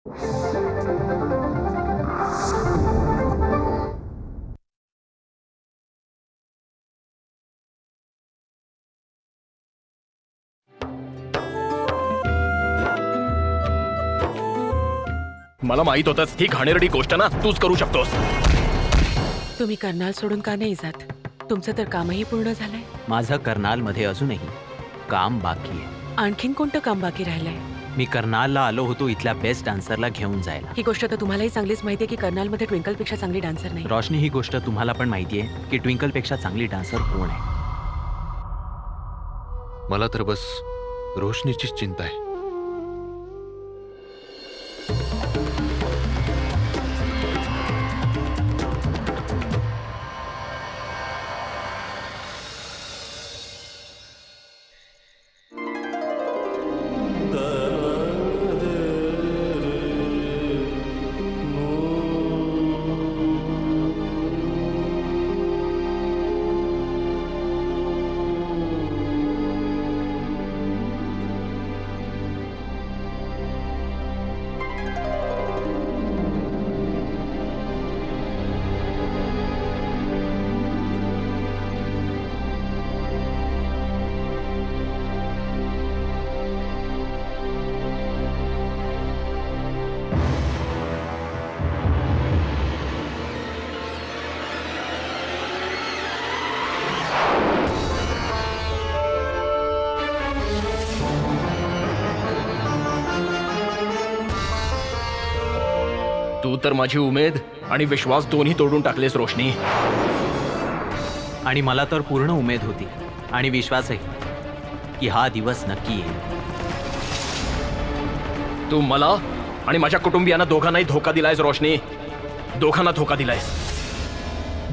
मला माहित होतंच ही घाणेरडी गोष्ट ना तूच करू शकतोस. तुम्ही कर्नाल सोडून का नाही जात? तुमचं तर कामही पूर्ण झालंय. माझं कर्नालमध्ये अजूनही काम बाकी आहे. आणखीन कोणतं काम बाकी राहिलंय? मी कर्नालला आलो होतो इथल्या बेस्ट डान्सरला घेऊन जायला. ही गोष्ट तर तुम्हालाही चांगलीच माहिती आहे की कर्नालमध्ये ट्विंकलपेक्षा चांगली डान्सर नाही. रोशनी, ही गोष्ट तुम्हाला पण माहिती आहे की ट्विंकलपेक्षा चांगली डान्सर कोण आहे. मला तर बस रोशनीचीच चिंता आहे. तू तर माझी उमेद आणि विश्वास दोन्ही तोडून टाकलेस रोशनी. आणि मला तर पूर्ण उमेद होती आणि विश्वासही की हा दिवस नक्की येईल. तू मला आणि माझ्या कुटुंबियांना दोघांनाही धोका दिलायस रोशनी. दोघांना धोका दिलायस.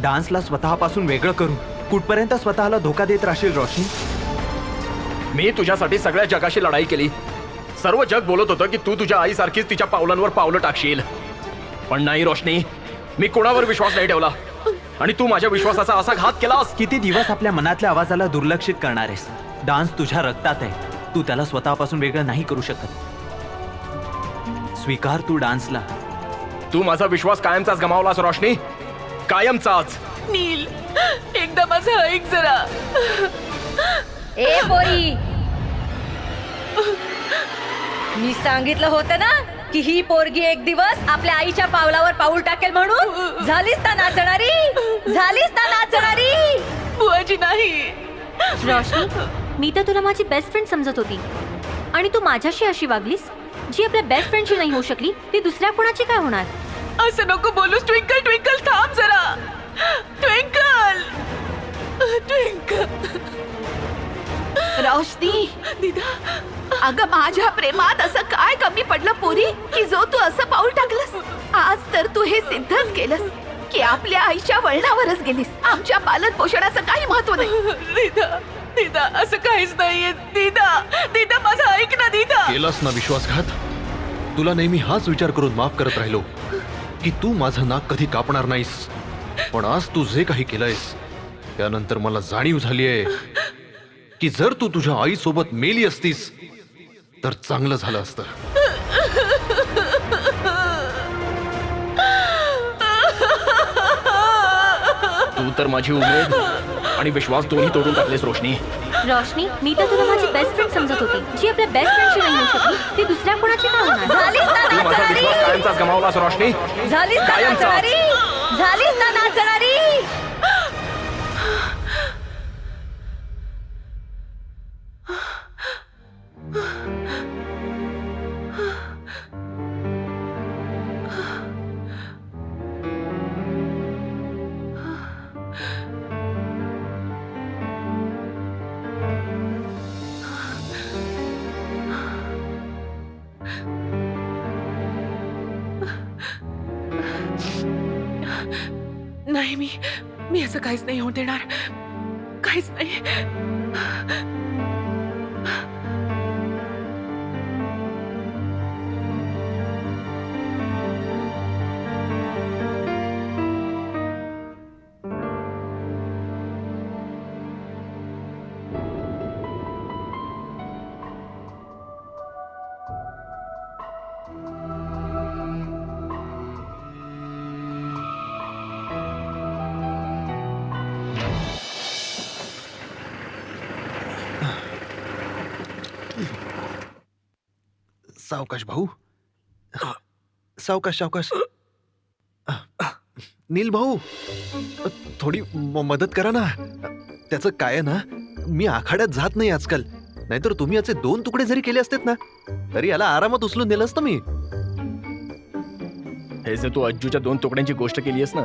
डान्सला स्वतःपासून वेगळं करून कुठपर्यंत स्वतःला धोका देत राहशील रोशनी? मी तुझ्यासाठी सगळ्या जगाशी लढाई केली. सर्व जग बोलत होतं की तू तुझ्या आईसारखीच तिच्या पावलांवर पावलं टाकशील. पण नाही रोशनी, मी कोणावर विश्वास नाही ठेवला आणि तू माझ्या विश्वासाचा असा घात केलास. किती दिवस आपल्या मनातल्या आवाजाला दुर्लक्षित करणार आहेस? डान्स तुझ्या रक्तात आहे. तू त्याला स्वतःपासून वेगळं नाही करू शकत. स्वीकार तू डान्सला. तू माझा विश्वास कायमचाच गमावलास रोशनी, कायमचाच. नील, एकदा माझं ऐक जरा. ए पोरी, मी सांगितलं होतं ना की ही पोरगी एक दिवस आपल्या आईच्या पावलावर पाऊल टाकेल म्हणून. झालीस ना नाचणारी, झालीस ना नाचणारी. बुवाजी नाही. रोशनी, मी तर तुला माझी बेस्ट फ्रेंड समजत होती आणि तू माझ्याशी अशी वागलीस जी आपल्या बेस्ट फ्रेंडशी नाही होऊ शकली ती दुसऱ्या कोणाची काय होणार? असं नको बोलूस. ट्विंकल ट्विंकल थांब जरा. Twinkle twinkle. रोशनी, दिदा, अगं माझ्या प्रेमात असं काय कमी पडलं पोरी की जो तू असं पाऊल टाकलंस? आज तर तू हे सिद्धच केलंस की आपल्या आईच्या वळणावरच गेलीस. आमच्या पालन पोषणाचं काही महत्व नाही. दिदा, दिदा, असं काहीच नाहीये. दिदा, दिदा, माझं ऐक ना. दिदा, केलास ना विश्वासघात. तुला नेहमी हाच विचार करून माफ करत राहिलो की तू माझं नाक कधी कापणार नाहीस. पण आज तू जे काही केलंयस त्यानंतर मला जाणीव झालीये की जर तू तुझ्या आईसोबत मेली असतीस तर चांगलं झालं असतं. तू तर माझी उमेद आणि विश्वास दोन्ही तोडून टाकलेस रोशनी. रोशनी, मी तर तुला माझी बेस्ट फ्रेंड समजत होती जी आपल्या बेस्ट फ्रेंडशी नाही होऊ शकली ती दुसऱ्या कोणाची काय होणार? झालीस ना तू माझा नाचणारी, विश्वास कायमचाच गमावलास रोशनी, झालीस ना कायमचाच. नाचणारी, झालीस ना नाचणारी. नाही. मी असं काहीच नाही होऊ देणार. काहीच नाही. सावकाश भाऊ, सावकाश सावकाश. नील भाऊ, थोडी मदत करा ना. त्याचं काय आहे ना, मी आखाड्यात जात नाही आजकाल. नाहीतर तुम्ही याचे 2 तुकडे जरी केले असतेत ना, तरी याला आरामात उचलून दिलं असतं मी. हे जे तू अज्जूच्या 2 तुकड्यांची गोष्ट केली आहेस ना,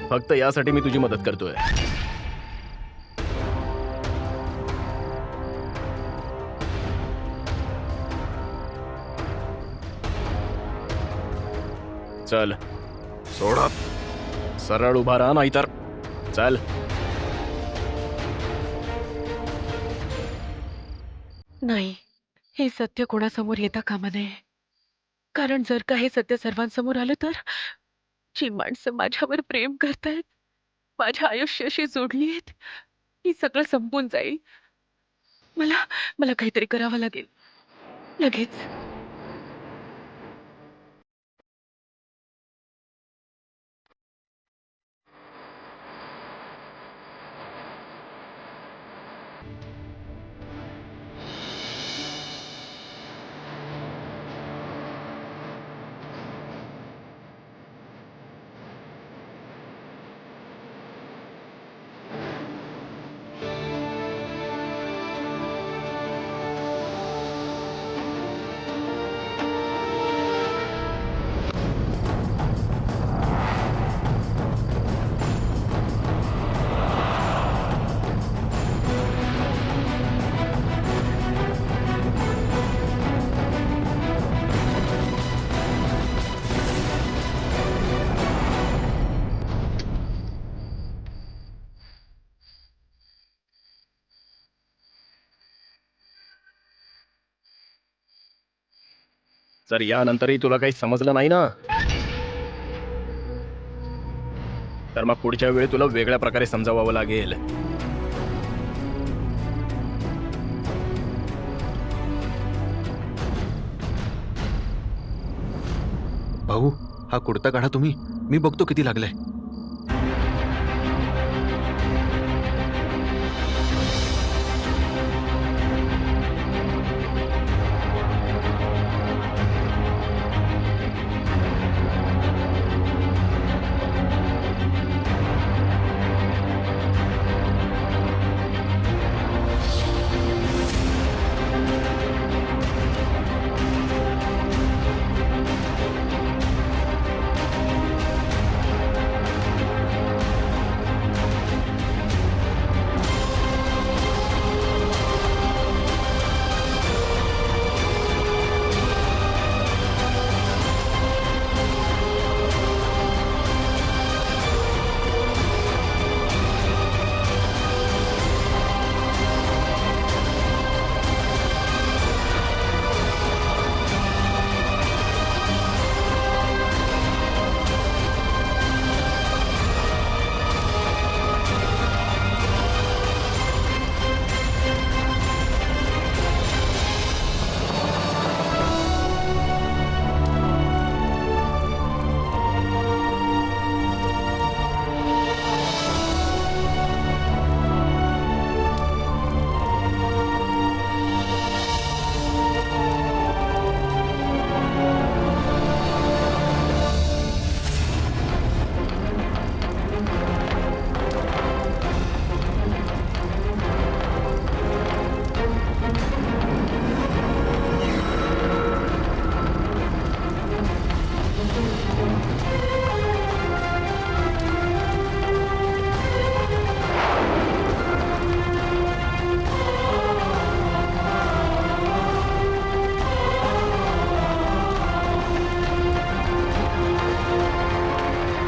फक्त यासाठी मी तुझी मदत करतोय. चल सोडा, सरळ उभा राहा, नाहीतर चल. नाही, हे सत्य कोणासमोर येता कामा नये. कारण जर का हे सत्य सर्वांसमोर आलं तर जी माणसं माझ्यावर प्रेम करतायत, माझ्या आयुष्याशी जोडली आहेत, ही सगळं संपून जाईल. मला काहीतरी करावं लागेल लगेच. जर यानंतरही तुला काही समजलं नाही ना, तर मग पुढच्या वेळी तुला वेगळ्या प्रकारे समजावावं लागेल. भाऊ, हा कुर्ता काढा तुम्ही. मी बघतो किती लागलाय.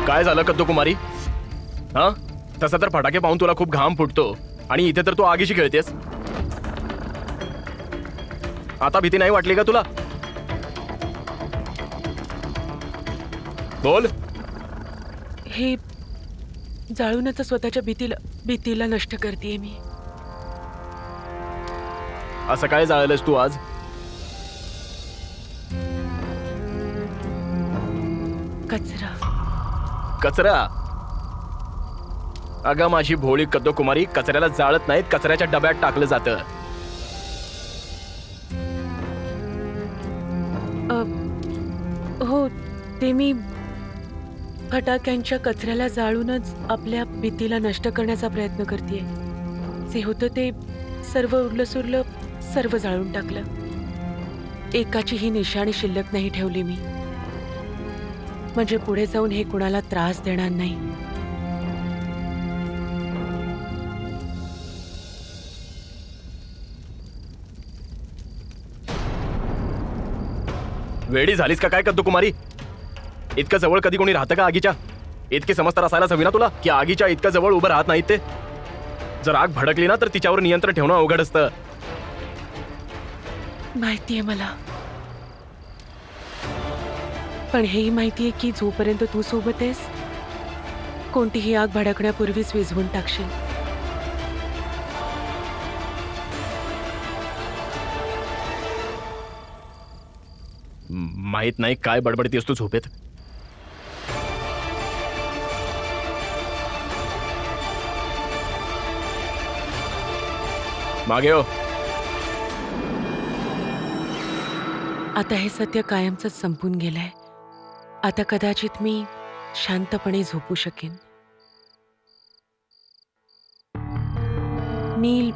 काय झालं कद्दू कुमारी? हा, तसा तर फटाके पाहून तुला खूप घाम फुटतो आणि इथे तर तू आगीशी खेळतेस. आता भीती नाही वाटली का तुला? बोल. हे जाळूनच स्वतःच्या भीतीला नष्ट करतेय मी. असं काय जाळलंस तू आज? कचरा. कचरा? अगं माझी भोळी कद्दू कुमारी, कचऱ्याला जाळत नाहीत, कचऱ्याच्या डब्यात टाकलं जातं. हो, ते मी फटाक्यांच्या कचऱ्याला जाळूनच आपल्या भीतीला नष्ट करण्याचा प्रयत्न करतेय. जे होतं ते सर्व उरलं सुरलं सर्व जाळून टाकलं. एकाचीही निशाणी शिल्लक नाही ठेवली मी. म्हणजे पुढे जाऊन हे कुणाला त्रास देणार नाही. वेडी झालीस का काय कुमारी? इतकं जवळ कधी कोणी राहतं का आगीच्या? इतकी समजतर असायलाच हवी ना तुला की आगीच्या इतकं जवळ उभं राहत नाहीत ते. जर आग भडकली ना तर तिच्यावर नियंत्रण ठेवणं अवघड असतं. माहितीये मला, पण हेही माहितीये की जोपर्यंत तू सोबत आहेस कोणतीही आग भडकण्यापूर्वीच विझवून टाकशील. माहित नाही काय बडबडतीस तू झोपेत. मागे हो. आता हे सत्य कायमच संपून गेलंय. आता कदाचित मी शांतपणे झोपू शकेन. नील,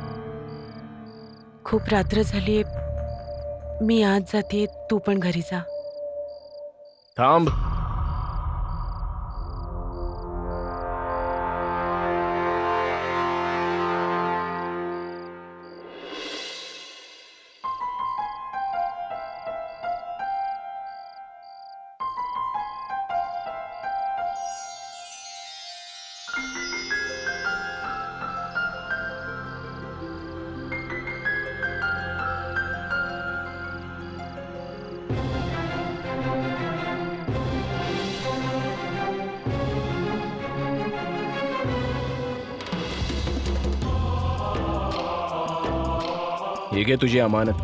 खूप रात्र झालीये. मी आज जाते, तू पण घरी जा. थांब. ही घे तुझी अमानत.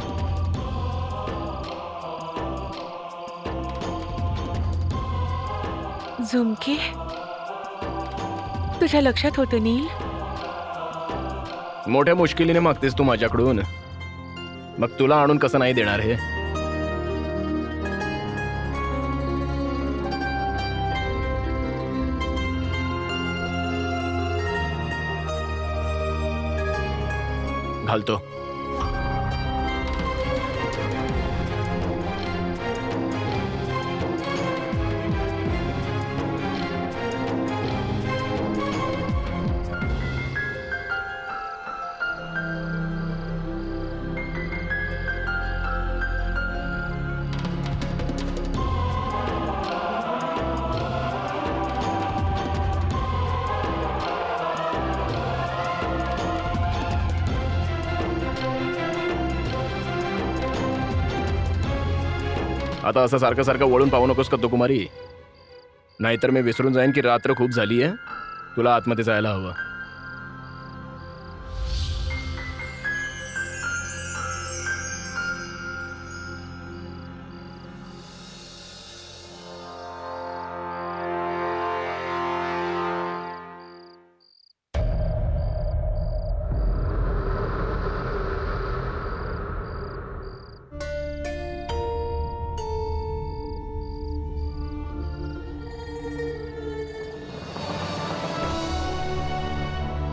झुमके तुझ्या लक्षात होतं नील? मोठ्या मुश्किलीने मागतेस तू माझ्याकडून. मग तुला आणून कसं नाही देणार हे? घालतो. आता असं सारखं सारखं वळून पाहू नकोस का कुमारी? नाहीतर मी विसरून जाईन की रात्र खूप झाली आहे. तुला आतमध्ये जायला हवं.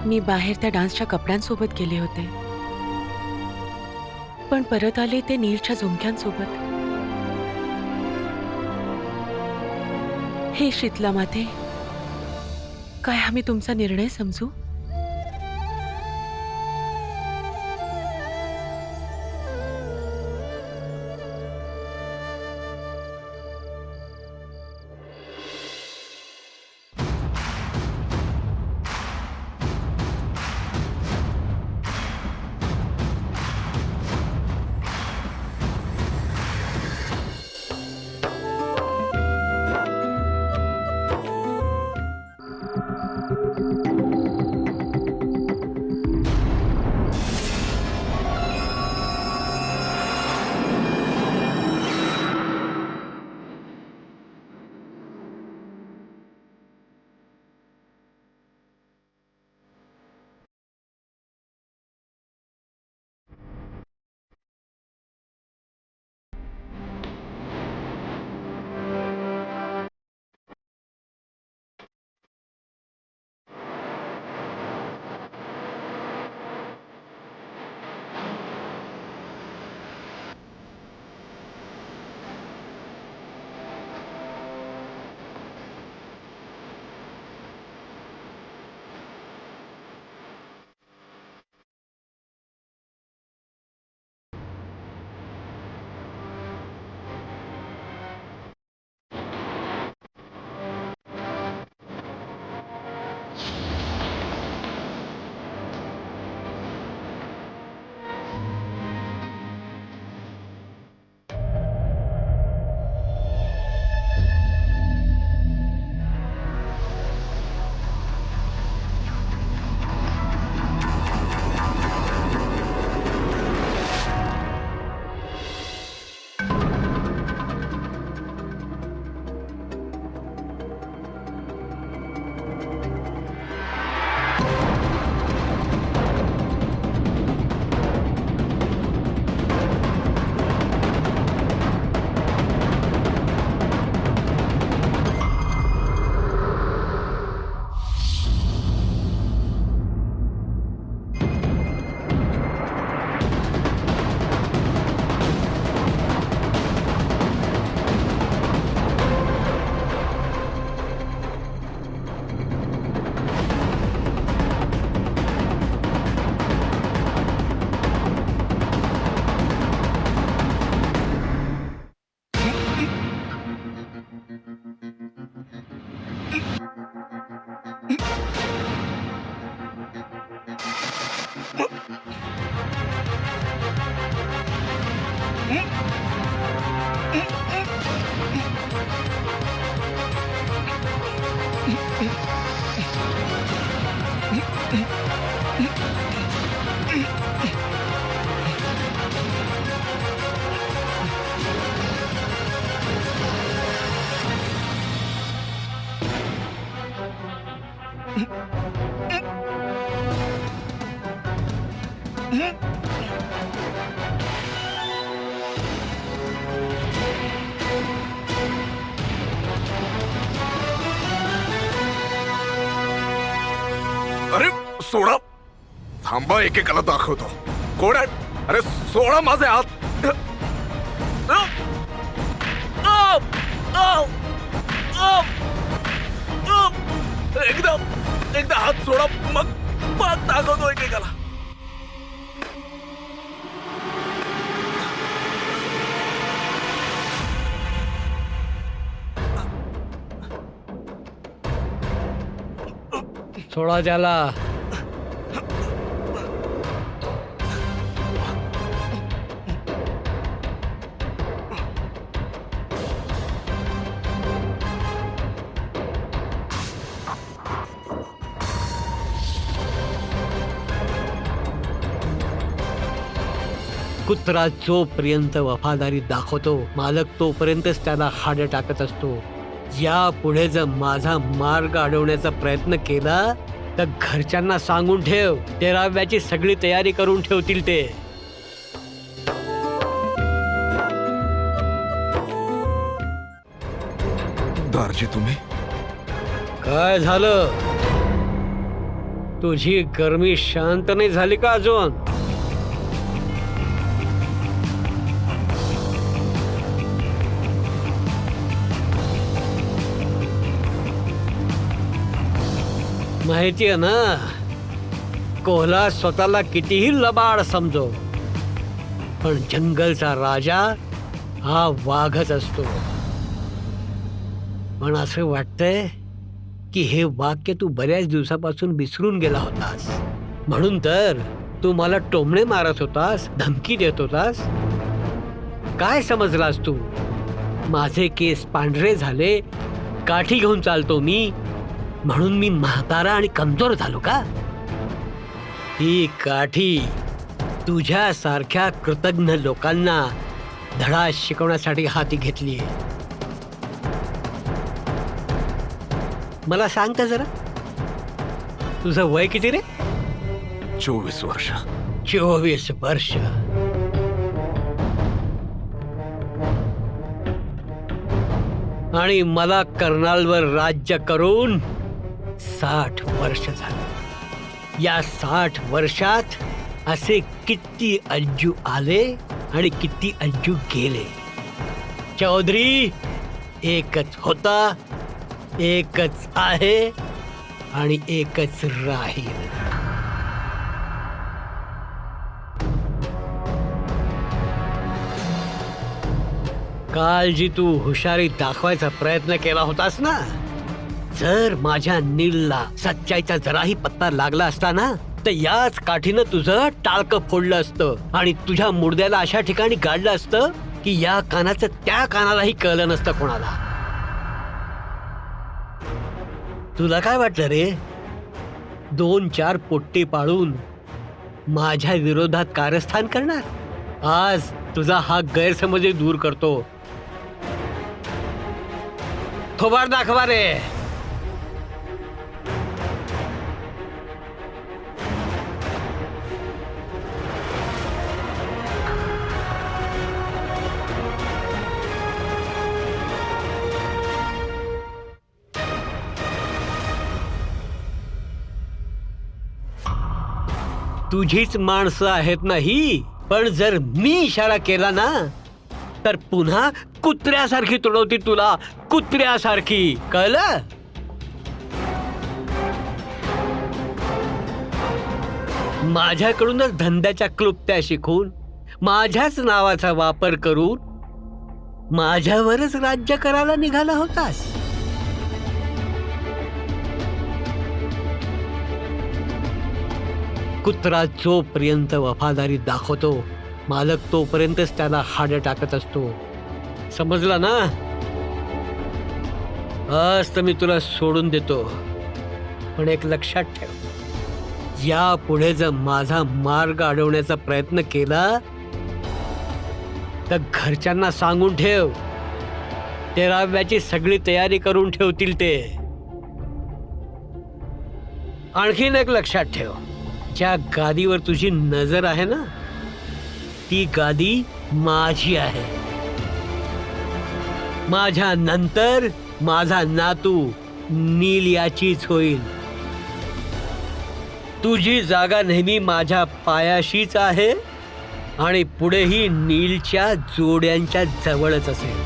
मी बाहेर त्या डान्सच्या कपड्यांसोबत गेले होते, पण परत आले ते नीलच्या झुमक्यांसोबत. हे शीतला माते, काय आम्ही तुमचा निर्णय समजू? अरे सोडा, थांबा, एकेकाला दाखवतो. कोण आहे? अरे सोडा माझे हात. एकदा हात सोडा, मग दाखवतो एकेकाला. सोडा त्याला. कुत्रा जोपर्यंत वफादारी दाखवतो, मालक तोपर्यंतच त्याला हाडं टाकत असतो. यापुढे जर माझा मार्ग अडवण्याचा प्रयत्न केला तर घरच्यांना सांगून ठेव, 13व्याची सगळी तयारी करून ठेवतील ते. दारजी तुम्ही? काय झालं? तुझी गरमी शांत नाही झाली का अजून? माहितीये ना, कोल्हा स्वतःला कितीही लबाड समजो, पण जंगलचा राजा हा वाघच असतो. पण असं वाटतंय की हे वाक्य तू बऱ्याच दिवसापासून विसरून गेला होतास. म्हणून तर तू मला टोमणे मारत होतास, धमकी देत होतास. काय समजलास तू? माझे केस पांढरे झाले, काठी घेऊन चालतो मी, म्हणून मी म्हातारा आणि कमजोर झालो का? ही काठी तुझ्यासारख्या कृतज्ञ लोकांना धडा शिकवण्यासाठी हाती घेतली. मला सांग का जरा, तुझं वय किती रे? 24 वर्ष. 24 वर्ष. आणि मला कर्नालवर राज्य करून 60 वर्ष झाले. या 60 वर्षात असे किती अज्जू आले आणि किती अज्जू गेले. चौधरी एकच होता, एकच आहे आणि एकच राहील. काल जी तू हुशारी दाखवायचा प्रयत्न केला होतास ना, जर माझ्या नीलला सच्चाईचा जराही पत्ता लागला असता ना, तर याच काठीनं तुझं टाळकं फोडलं असतं आणि तुझ्या मुडद्याला अशा ठिकाणी गाडलं असतं की या कानाचं त्या कानालाही कळलं नसतं कोणाला. तुला काय वाटलं रे? 2-4 पोट्टे पाळून माझ्या विरोधात कारस्थान करणार? आज तुझा हा गैरसमज दूर करतो. थोबाड दाखवा रे. तुझीच माणसं आहेत ना ही, पण जर मी इशारा केला ना तर पुन्हा कुत्र्यासारखी तुडवती तुला, कुत्र्यासारखी. कळलं? माझ्याकडूनच धंद्याच्या क्लुप्त्या शिकून, माझ्याच नावाचा वापर करून माझ्यावरच राज्य करायला निघाला होतास. कुत्रा जोपर्यंत वफादारी दाखवतो मालक तोपर्यंतच त्याला हाडं टाकत असतो. समजला ना? आज तर मी तुला सोडून देतो, पण एक लक्षात ठेव, यापुढे जर माझा मार्ग अडवण्याचा प्रयत्न केला तर घरच्यांना सांगून ठेव, 13व्याची सगळी तयारी करून ठेवतील ते. आणखीन एक लक्षात ठेव, ज्या गादीवर तुझी नजर आहे ना, ती गादी माझी आहे. माझ्या नंतर माझा नातू नील याचीच होईल. तुझी जागा नेहमी माझ्या पायाशीच आहे आणि पुढेही नीलच्या जोड्यांच्या जवळच असेल.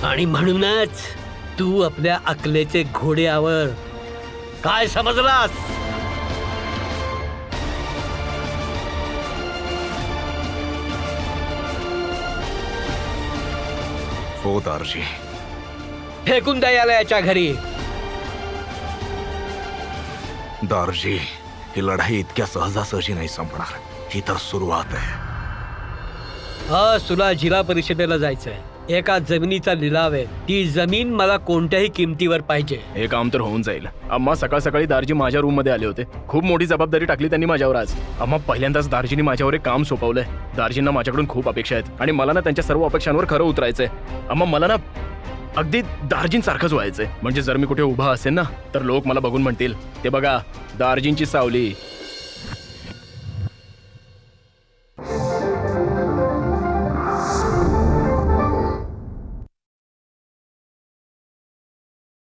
आणि म्हणूनच तू आपल्या अकलेचे घोडे आवर. काय समजलास? हो दारजी. फेकून द्या याला याच्या घरी. दारजी, ही लढाई इतक्या सहजासहजी नाही संपणार. ही तर सुरुवात आहे. आज तुला जिल्हा परिषदेला जायचंय. एका जमिनीचा लिलाव आहे. ती जमीन मला कोणत्याही किमतीवर पाहिजे. हे काम तर होऊन जाईल. अम्मा सकाळ सकाळी दारजी माझ्या रूम मध्ये आले होते. खूप मोठी जबाबदारी टाकली त्यांनी माझ्यावर आज. अम्मा पहिल्यांदाच दारजीने माझ्यावर एक काम सोपवलंय. दारजींना माझ्याकडून खूप अपेक्षा आहेत आणि मला ना त्यांच्या सर्व अपेक्षांवर खरं उतरायचंय. अम्मा मला ना अगदी दारजींसारखंच व्हायचंय. म्हणजे जर मी कुठे उभा असेल ना तर लोक मला बघून म्हणतील, ते बघा दारजींची सावली.